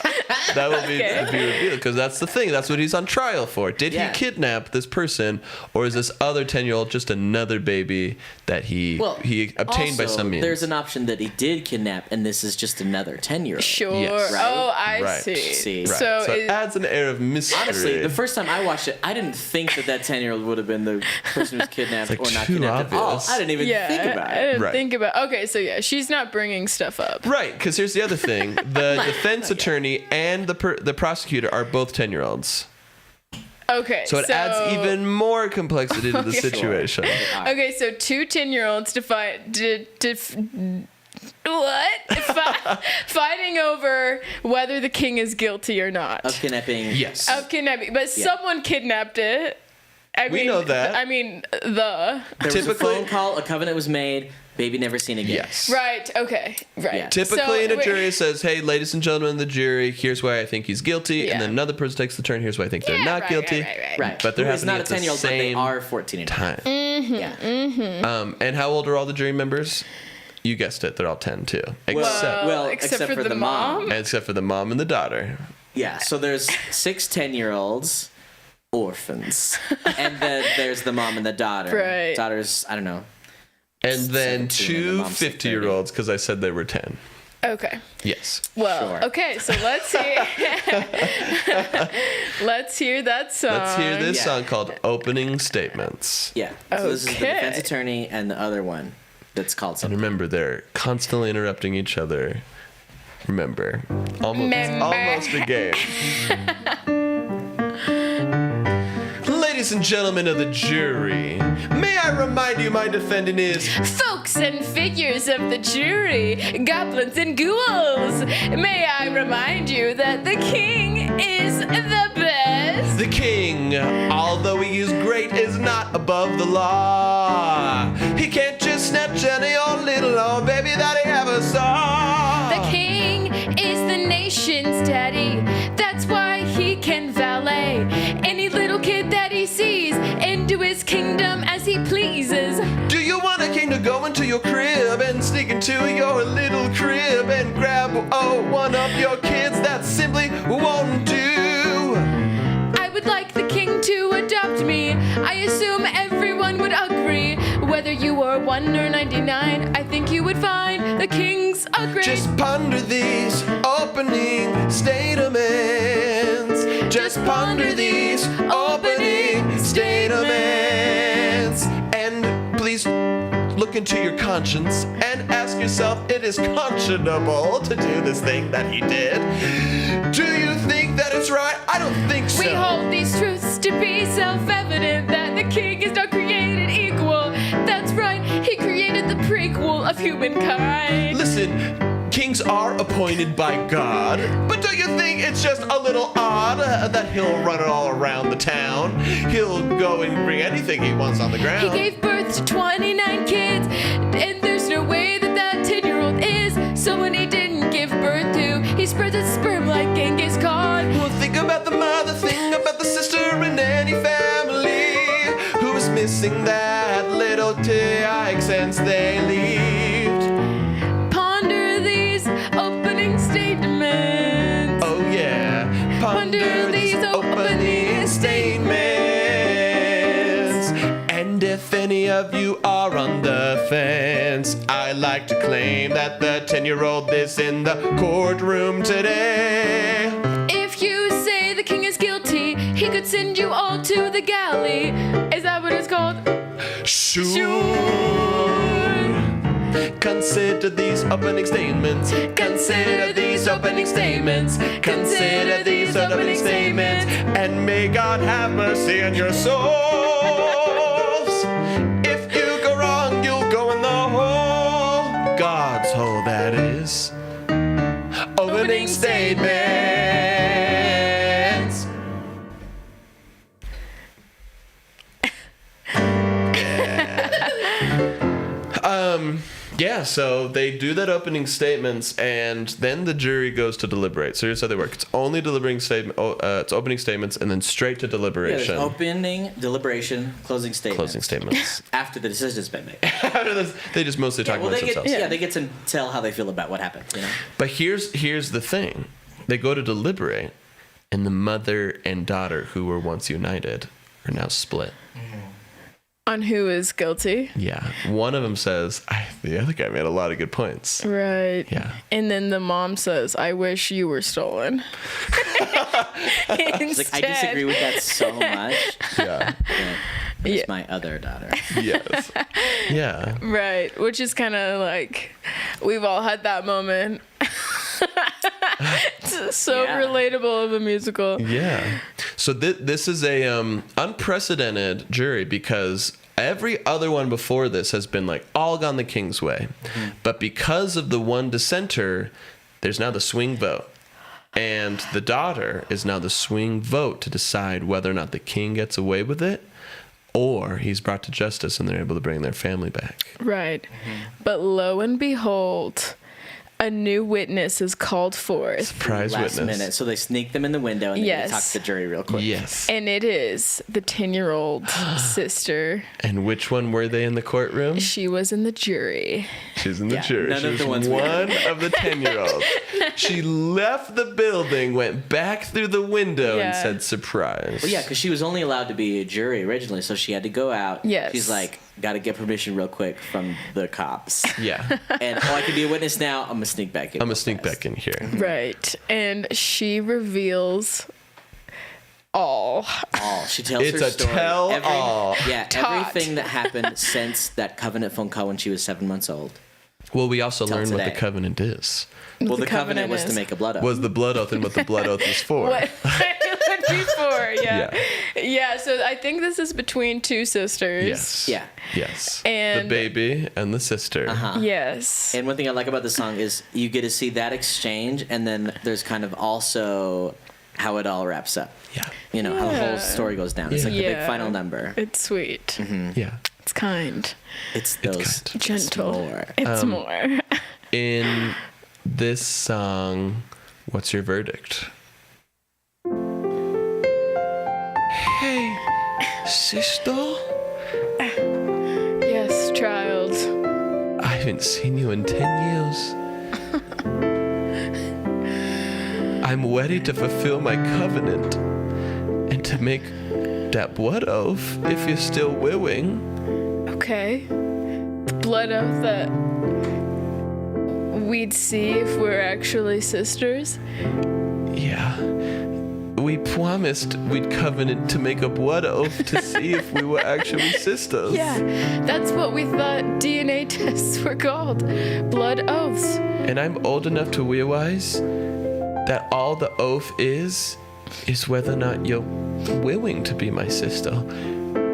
That will be, Okay. be revealed because that's the thing. That's what he's on trial for. Did Yeah. he kidnap this person, or is this other 10-year-old just another baby that he obtained by also, some means? There's an option that he did kidnap, and this is just another 10-year-old. Sure. Yes. Right. Oh, I Right. see. Right. So, So it adds an air of mystery. Honestly, the first time I watched it, I didn't think that 10-year-old would have been the person who was kidnapped It's like or not too kidnapped obvious. at all. I didn't even yeah, think about I it. didn't Right. think about. Okay, so yeah, she's not bringing stuff up. Right, because here's the other thing: the defense attorney and the prosecutor are both 10-year-olds, Okay, so it adds even more complexity to the Okay. situation. Okay, so two 10-year-olds to fight. Fighting over whether the king is guilty or not Of kidnapping. Yes. of kidnapping, but someone kidnapped it. We know that. I mean, There was a Typically- phone call, a covenant was made, baby never seen again. Yes. right, okay, right. Yeah. Typically, in a wait. jury says, "Hey, ladies and gentlemen of the jury, here's why I think he's guilty," Yeah. and then another person takes the turn. Here's why I think they're Yeah, not right, guilty. Right. But they're it's not a happening at the 10-year-old, but they same are 14 and time. Yeah. And how old are all the jury members? You guessed it. They're all 10 too, except Well, except for the mom. except for the mom and the daughter. Yeah, so there's 6 10-year-olds, orphans. And then there's the mom and the daughter. Right. Daughter's, I don't know. And then 17 and the two mom's 50-year-olds, because I said they were 10. Okay. Yes. Well, Sure. okay, so let's hear let's hear that song. Let's hear this Yeah. song called Opening Statements. Yeah. So this is the Okay. defense attorney and the other one that's called And something. remember, they're constantly interrupting each other. Remember. Remember. Almost a game. Ladies and gentlemen of the jury, may I remind you my defendant is Folks and figures of the jury, goblins and ghouls. May I remind you that the king is the best. the king. Although he is great, is not above the law. He can't just snatch any old little old baby that he ever saw. The king is the nation's daddy. That's why he can valet any little kid that he sees into his kingdom as he pleases. Do you want a king to go into your crib and sneak into your little crib and grab one of your kids? That simply won't do. I would like the king to adopt me. I assume everyone would agree. Whether you are 1 or 99, I think you would find the king's a great. Just ponder these opening statements. Just ponder these opening statements. And please look into your conscience and ask yourself, it is conscionable to do this thing that he did. Do you think that it's right? I don't think so. We hold these truths to be self-evident that the king is not created equal. That's right, he created the prequel of humankind. Listen, kings are appointed by God, but don't you think it's just a little odd that he'll run it all around the town? He'll go and bring anything he wants on the ground. He gave birth to 29 kids, and there's no way that that 10-year-old is someone he didn't give birth to. He spreads his sperm like Genghis Khan. Well, think about the mother, think about the sister in any family who's missing that little tick since they left. Ponder these opening statements. Oh yeah, ponder these opening statements. And if any of you are on the fence, I like to claim that the 10-year-old is in the courtroom today. If you say the king is guilty, he could send you all to the galley. Is that what it's called? Sure. Consider these opening statements. Consider these opening statements. Consider these opening statements. And may God have mercy on your souls. If you go wrong, you'll go in the hole. God's hole, that is. Opening statements. Yeah, so they do that opening statements, and then the jury goes to deliberate. So here's how they work: it's only deliberating statement. It's opening statements, and then straight to Yeah, there's deliberation. opening, deliberation, closing statement. Closing statements. After the decision's been made. After this, they just mostly talk Well, amongst they get, themselves. they get to tell how they feel about what happened, you know? But here's the thing: they go to deliberate, and the mother and daughter, who were once united, are now split. On who is guilty. Yeah, one of them says, "The other guy made a lot of good points." Right. Yeah. And then the mom says, I wish you were stolen. It's like, I disagree with that so much. Yeah. It's Yeah. my other daughter. Yes. Yeah. Right. Which is kind of like, we've all had that moment. It's so Yeah. relatable of a musical. Yeah. So this is a unprecedented jury because every other one before this has been like all gone the king's way. But because of the one dissenter, there's now the swing vote. And the daughter is now the swing vote to decide whether or not the king gets away with it or he's brought to justice and they're able to bring their family back. Right. But lo and behold, a new witness is called forth. Surprise Last witness. minute. So they sneak them in the window and Yes. they talk to the jury real quick. Yes. And it is the 10-year-old sister. And which one were they in the courtroom? She was in the jury. She's in the Yeah, jury. none She of was the ones we one of the 10-year-olds. She left the building, went back through the window, and Yeah. said, surprise. Well, yeah, because she was only allowed to be a jury originally, so she had to go out. Yes. She's like, got to get permission real quick from the cops. Yeah. And, I can be a witness now. I'm going to sneak back in. I'm going real to sneak fast. back in here. Right. And she reveals all. All. She tells It's her a story. tell-all. Yeah, Taught. everything that happened since that covenant phone call when she was 7 months old. Well, we also Till learned what the today. covenant is. Well, the the covenant was covenant to is. make a blood oath. Was the blood oath and what the blood oath was for. What before, yeah. Yeah. Yeah, so I think this is between two sisters. Yes. Yeah. Yes. And- the baby and the sister. Uh-huh. Yes. And one thing I like about the song is you get to see that exchange, and then there's kind of also how it all wraps up. Yeah. You know, how the whole Yeah. story goes down. It's like the big Yeah. final number. It's sweet. Yeah. It's kind. It's those. kind. Gentle. more. It's more. In this song, what's your verdict? Hey, sister. Yes, child. I haven't seen you in 10 years. I'm ready to fulfill my covenant and to make that blood oath if you're still willing. Okay. The blood oath that we'd see if we're actually sisters. Yeah. We promised we'd covenant to make a blood oath to see if we were actually sisters. Yeah, that's what we thought DNA tests were called. Blood oaths. And I'm old enough to realize that all the oath is whether or not you're willing to be my sister.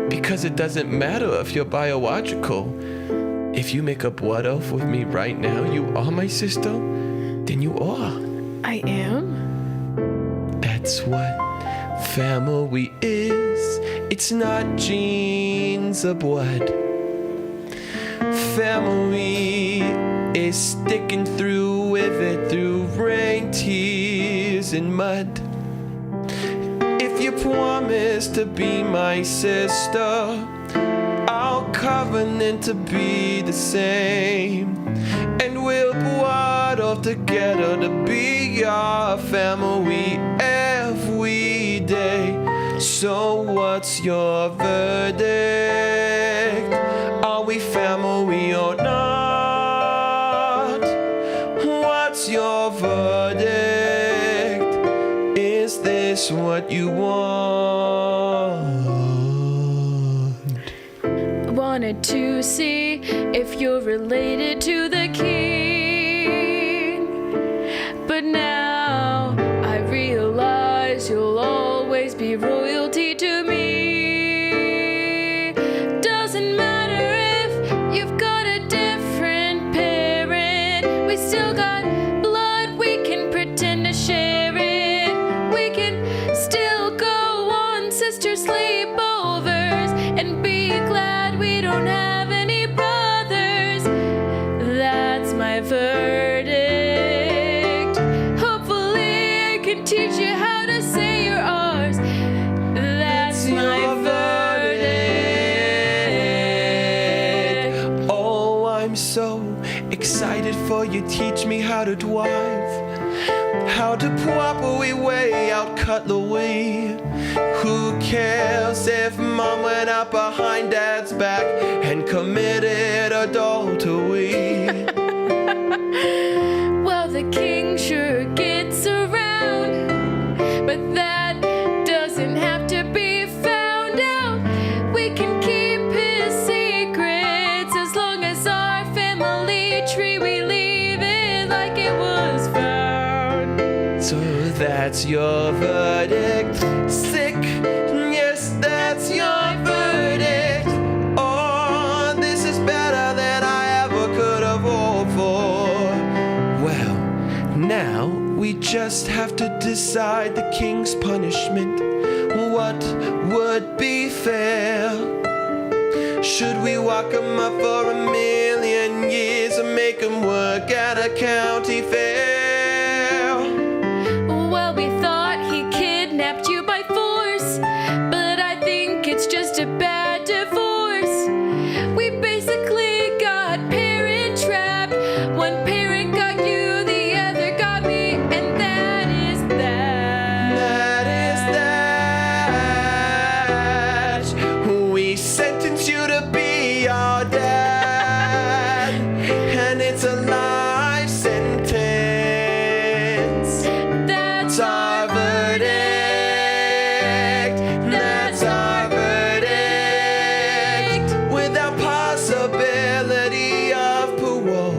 Because it doesn't matter if you're biological. If you make a blood oath with me right now, you are my sister, then you are. I am? That's what family is. It's not genes or blood. Family is sticking through with it through rain, tears, and mud. If you promise to be my sister, I'll covenant to be the same. And we'll blood off together to be your family every day. So what's your verdict? Are we family or not? What's your verdict? Is this what you want? Wanted to see if you're related to the king. But now I realize you'll always be royalty to me. Doesn't matter if you've got a different parent. We still got blood, we can pretend to share it. We can still go on sister sleepovers and be glad we don't have any brothers. That's my verdict. Hopefully I can teach you how to say you're ours. That's my verdict. Oh, I'm so excited for you. Teach me how to drive, how to properly weigh out cutlery. Who cares if mom went out behind dad's back and committed adultery? Well, the king sure gets around, but that doesn't have to be found out. We can keep his secrets as long as our family tree we leave it like it was found. So that's your verdict. Sick, yes, that's your verdict. Oh, this is better than I ever could have hoped for. Well, now we just have to decide the king's punishment. What would be fair? Should we lock him up for 1,000,000 years or make him work at a county fair? Well, we thought he kidnapped you by force, but I think it's just a bad divorce. We basically got parent trapped. One parent got you, the other got me, and that is that. That is that. We sentence you to be our dad, and it's a life sentence. That's Our verdict. That's our verdict. Without possibility of parole,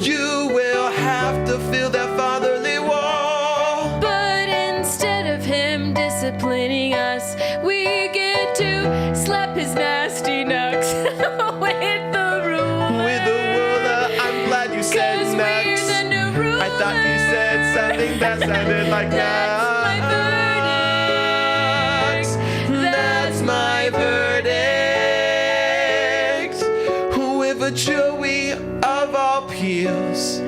you will have to fill that fatherly wall. But instead of him disciplining us, we get to slap his nasty nuts with the ruler. With the ruler, I'm glad you said 'Cause nuts. we're the new ruler. I thought you said something that sounded like That's my nuts. verdict. That's my verdict. With a jury of our peers,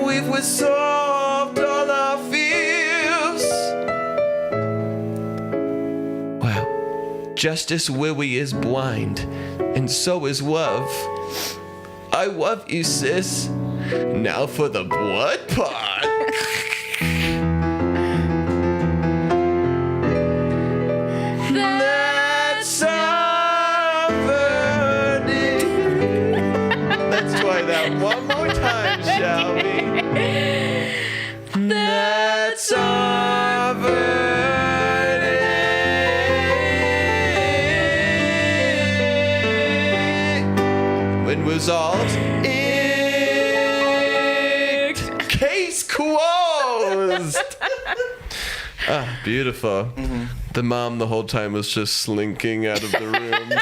we've resolved all our fears. Wow. Justice Willie is blind, and so is love. I love you, sis. Now for the blood pot. That's our verdict. Let's try that one more time, shall we? That's our verdict. When resolved, case closed. Ah, beautiful. The mom the whole time was just slinking out of the room,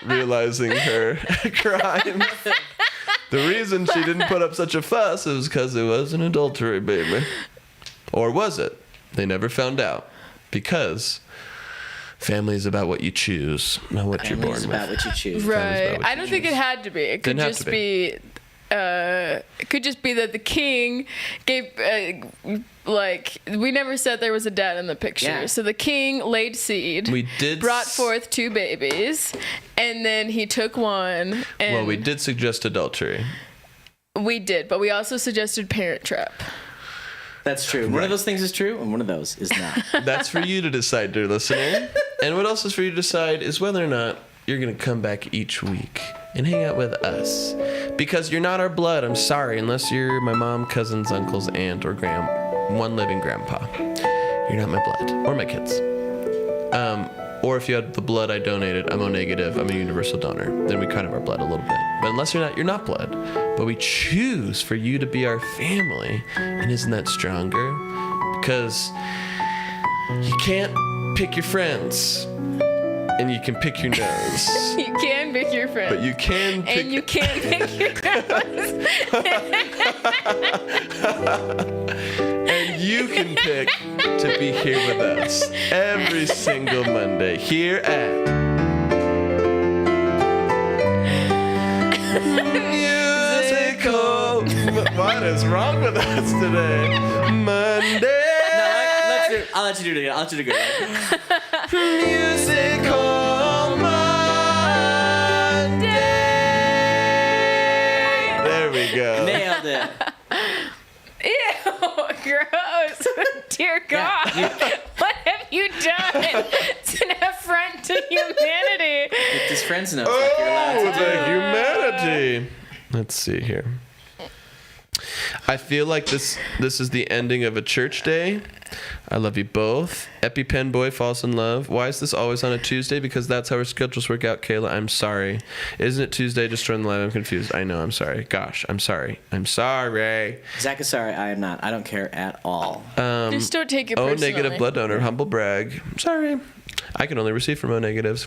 realizing her crime. The reason she didn't put up such a fuss is because it was an adultery, baby. Or was it? They never found out. Because family is about what you choose, not what you're born Family's with. about what you choose. Right. what I you don't think it had to be. It could Didn't have just to be. It could just be that the king gave. We never said there was a dad in the picture. Yeah. So the king laid seed. We did brought forth 2 babies, and then he took one. And Well, we did suggest adultery. We did, but we also suggested Parent Trap. That's true. One of those things is true, and one of those is not. That's for you to decide, dear listener. And what else is for you to decide is whether or not you're going to come back each week and hang out with us. Because you're not our blood, I'm sorry, unless you're my mom, cousins, uncles, aunt, or one living grandpa. You're not my blood, or my kids. Or if you had the blood I donated, I'm O-negative, I'm a universal donor, then we kind of are blood a little bit. But unless you're not blood. But we choose for you to be our family. And isn't that stronger? Because you can't pick your friends. And you can pick your nose. You can pick your friend. But you can pick... And you can pick your nose. And you can pick to be here with us every single Monday here at Musical. What is wrong with us today? Monday. I'll let you do it again. I'll let you do it again. Musical Monday. There we go. Nailed it. Ew, gross. Dear God. What have you done? It's an affront to humanity. Get his friends know. Like you're allowed Oh, to the humanity. Let's see here. I feel like this is the ending of a church day. I love you both. EpiPen boy falls in love. Why is this always on a Tuesday? Because that's how our schedules work out, Kayla. I'm sorry. Isn't it Tuesday? Just join the live. I'm confused. I know. I'm sorry. Gosh, I'm sorry. I'm sorry. Zach is sorry. I am not. I don't care at all. Just don't take it personally. O-negative blood donor. Humble brag. Sorry. I can only receive from O-negatives.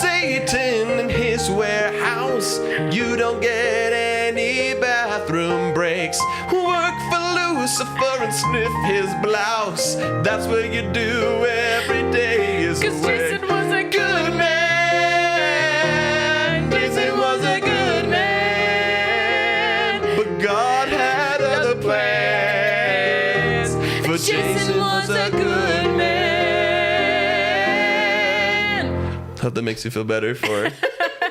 Satan in his warehouse. You don't get any bathroom breaks. Work for Lucifer and sniff his blouse. That's what you do every day is 'Cause away. Jason was a Good man. Jason was a good man. But God had other plans. For Jason was a good man. Hope that makes you feel better for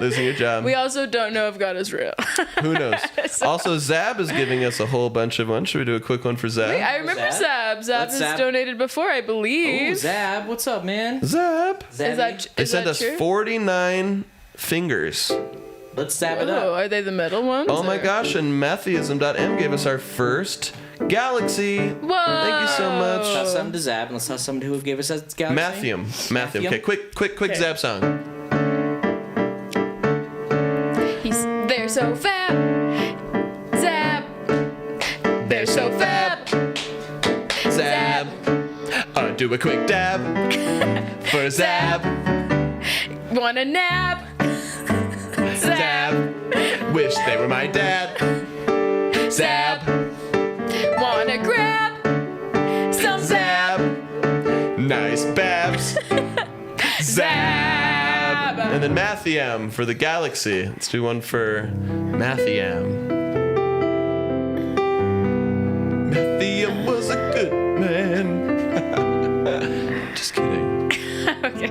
losing your job. We also don't know if God is real. Who knows? Also, Zab is giving us a whole bunch of ones. Should we do a quick one for Zab? I remember Zab. Zab What's has Zab? donated before, I believe. Ooh, Zab, what's up, man? Zab. Is Zabby? that They is sent that us true? 49 fingers. Let's zab it Oh, up. are they the metal ones? Oh my or- gosh, and Matheism.m gave us our first galaxy. Whoa! Thank you so much. Let's toss some to Zab, and let's toss some to who gave us that galaxy. Matthew. Okay, quick Zab song. They're so fab. Zab. They're so fab. Zab. Do a quick dab for Zab. Want a nap. Zab. Wish they were my dad. Zab. Wanna grab some Zab. Nice babs. Zab. And then Mattheam for the galaxy. Let's do one for Mattheam. Mattheum was a good man. Just kidding. Okay.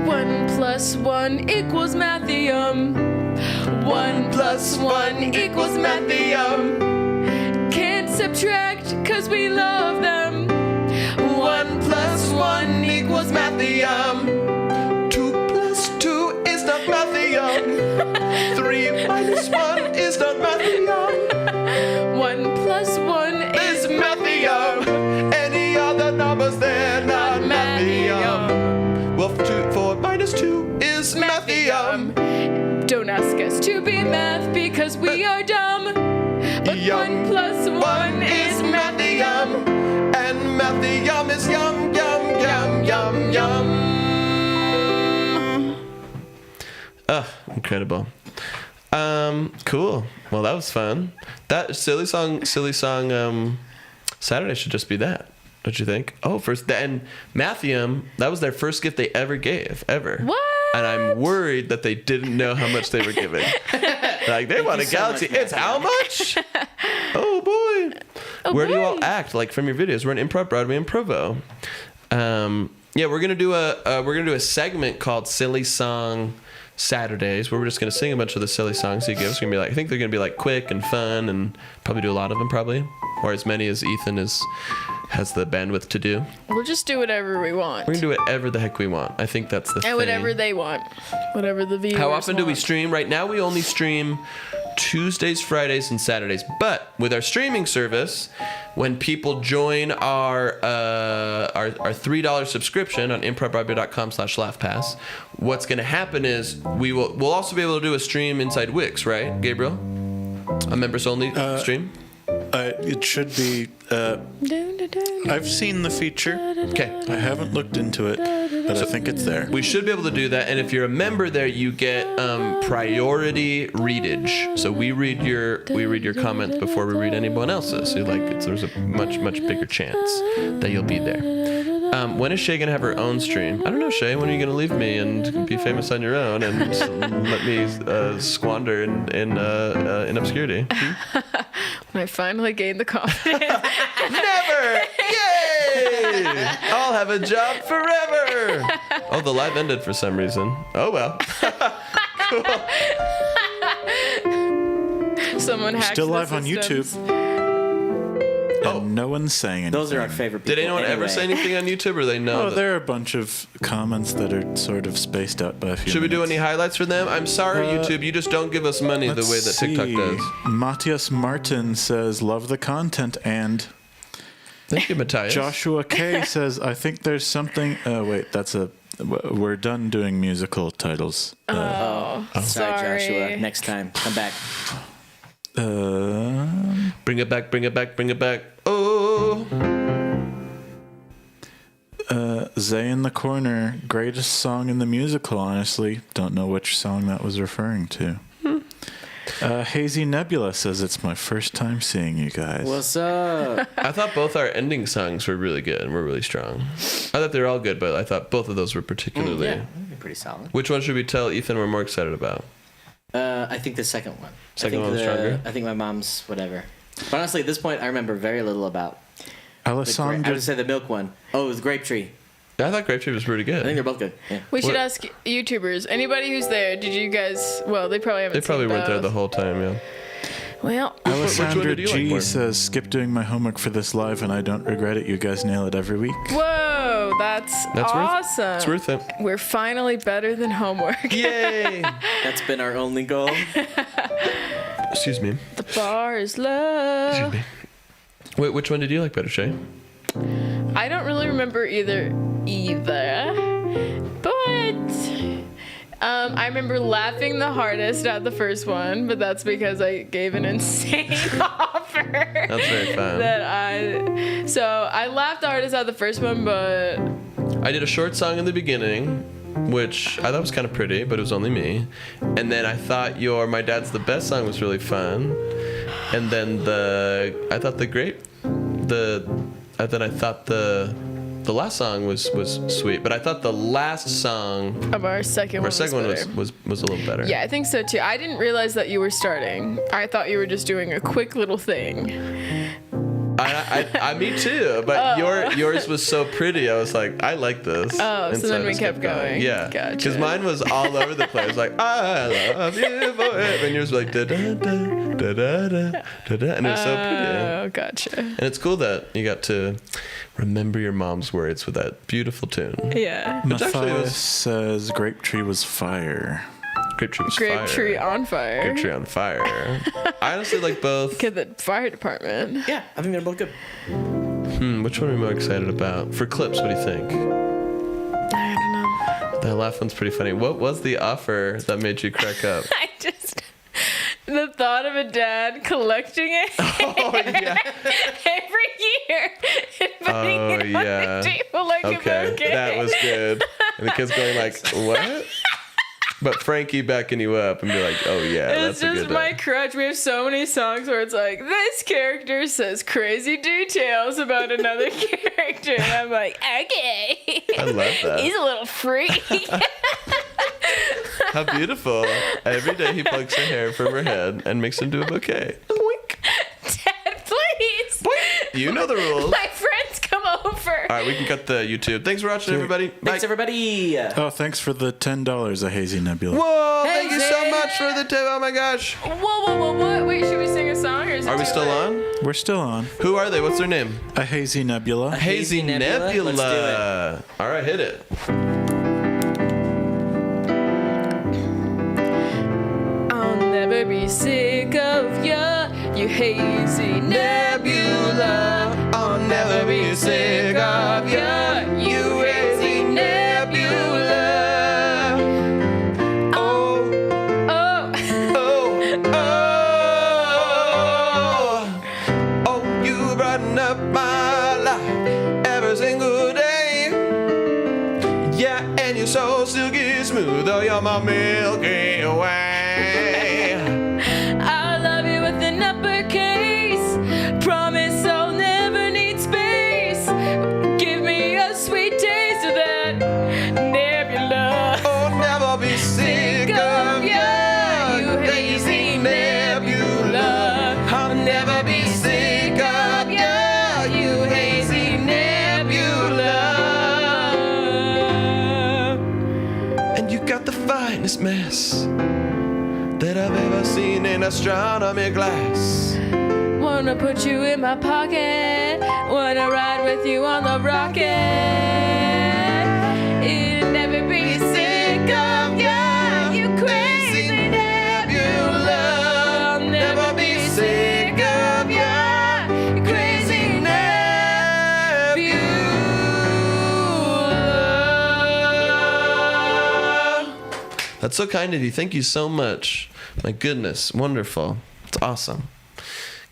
One plus one equals Mattheum. 1 plus 1 equals Mattheum. Can't subtract cause we love them. 1 plus 1 equals Mattheum. 2 plus 2 is not Mattheum. 3 minus 1 is not Mattheum. 1 plus 1 Is Mattheum. Any other numbers, they're not Mattheum. Well, 4 minus 2 is Mattheum. Don't ask us to be math because we are dumb. But Yum. 1 plus 1 is Mattheum. And Mattheum is yum, yum, yum, yum, yum. Incredible. Cool. Well, that was fun. That silly song Saturday should just be that. Don't you think? Oh, and Mattheum, that was their first gift they ever gave, ever. What? And I'm worried that they didn't know how much they were giving. Like, they want a you so galaxy. much, It's Matthew. how much? Oh, boy. Where do you all boy. act? Like, from your videos. We're in ImprovBroadway in Provo. Yeah, we're gonna do a segment called Silly Song Saturdays, where we're just gonna sing a bunch of the silly songs he gives. Gonna be like, I think they're gonna be like quick and fun, and probably do a lot of them, or as many as Ethan has the bandwidth to do. We'll just do whatever we want. We're gonna do whatever the heck we want. I think that's the thing. And whatever they want. Whatever the viewers How often do we want. stream? Right now, we only stream Tuesdays, Fridays, and Saturdays. But with our streaming service, when people join our $3 subscription on ImprovBroadway.com/laughpass, what's going to happen is we'll also be able to do a stream inside Wix, right, Gabriel? A members only stream. It should be. I've seen the feature. Okay. I haven't looked into it, but I think it's there. We should be able to do that, and if you're a member there, you get priority readage. So we read your comments before we read anyone else's. So there's a much bigger chance that you'll be there. When is Shay gonna have her own stream? I don't know, Shay. When are you gonna leave me and be famous on your own and let me squander in obscurity? When I finally gain the confidence. Never! Yay! I'll have a job forever! Oh, the live ended for some reason. Oh, well. Someone hacked Still the live on systems. YouTube. And no one's saying anything. Those are our favorite people. Did anyone ever say anything on YouTube, or they know? Oh, that- there are a bunch of comments that are sort of spaced out by a few Should we do minutes. any highlights for them? I'm sorry, YouTube. You just don't give us money the way that Let's TikTok see. does. Matthias Martin says, love the content, and Thank you, Matthias. Joshua K says, I think there's something. Wait, we're done doing musical titles. Sorry, Sorry. Joshua. Next time, come back. Bring it back, bring it back, bring it back. Oh. Zay in the corner, greatest song in the musical, honestly. Don't know which song that was referring to. Hazy Nebula says it's my first time seeing you guys. What's up? I thought both our ending songs were really good and were really strong. I thought they were all good, but I thought both of those were particularly... Yeah, that'd be pretty solid. Which one should we tell Ethan we're more excited about? I think the second one. Second one was stronger? I think my mom's whatever. But honestly, at this point, I remember very little about I Alessandra, would say the milk one. Oh, it was Grape Tree. I thought Grape Tree was pretty good. I think they're both good. Yeah. We should What- ask YouTubers. Anybody who's there, did you guys... Well, they probably haven't They probably seen weren't there both. the whole time, yeah. Well, one Alessandra did you like G more? says, skip doing my homework for this live and I don't regret it. You guys nail it every week. whoa, that's That's awesome. It's worth it. We're finally better than homework. Yay! That's been our only goal. Excuse me. The bar is low. Excuse me. Wait, which one did you like better, Shay? I don't really remember either. But I remember laughing the hardest at the first one, but that's because I gave an insane offer. That's very fun. So I laughed the hardest at the first one, but I did a short song in the beginning, which I thought was kind of pretty, but it was only me. And then I thought your My Dad's the Best song was really fun. And then I thought the last song was sweet, but I thought the last song of our second one, was a little better. Yeah, I think so too. I didn't realize that you were starting. I thought you were just doing a quick little thing. I me too, but yours was so pretty. I was like, I like this. Oh, And so then I we just kept going. Yeah, Gotcha. because mine was all over the place. Like, I love you forever, and yours was like da da da da da da da, and it was so pretty. Oh, gotcha. And it's cool that you got to remember your mom's words with that beautiful tune. Yeah. Which actually Matthias was says Grape Tree was fire. Grape Tree was Grape fire. Tree on fire. Grape Tree on fire. I honestly like both. Get the fire department. Yeah, I think they're both good. Which one are you more excited about? For clips, what do you think? I don't know. That last one's pretty funny. What was the offer that made you crack up? The thought of a dad collecting it Oh, yeah. every year and putting it on the table like a bouquet. That was good. And the kid's going like, what? But Frankie backing you up and be like, oh yeah, It's that's a just good my one. crutch. We have so many songs where it's like, this character says crazy details about another character. And I'm like, okay. I love that. He's a little freak. How beautiful. Every day he plucks her hair from her head and makes it into a bouquet. Boink. Dad, please. You know the rules. My friends come over. All right, we can cut the YouTube. Thanks for watching, everybody. Bye. Thanks, everybody. Oh, thanks for the $10, a Hazy Nebula. Whoa, Hey, thank you so Zay. much for the tip. Oh my gosh. Whoa, what? Wait, should we sing a song? Or is it Are we too still late? on? We're still on. Who are they? What's their name? A Hazy Nebula. Hazy Nebula. Let's do it. All right, hit it. I'll never be sick of ya, you hazy nebula. I'll never be sick of ya, you hazy nebula. Oh, Oh, oh, you brighten up my life every single day. Yeah, and you're so silky smooth, oh, you're my Milky Way. I love you with an uppercase. Promise I'll never need space. Give me a sweet taste of that nebula. Oh, never be sick of ya, you hazy nebula. I'll never be sick of ya, you hazy nebula. And you got the finest mess that I've ever seen in astronomy class. Wanna put you in my pocket. Wanna ride with you on the rocket. It'll never be sick of ya, you crazy nebula. I'll never be sick of ya, you crazy nebula. That's so kind of you. Thank you so much. My goodness, wonderful. It's awesome.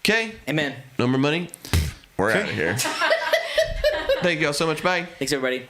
Okay, Amen. no more money. We're out of here. Thank you all so much. Bye. Thanks, everybody.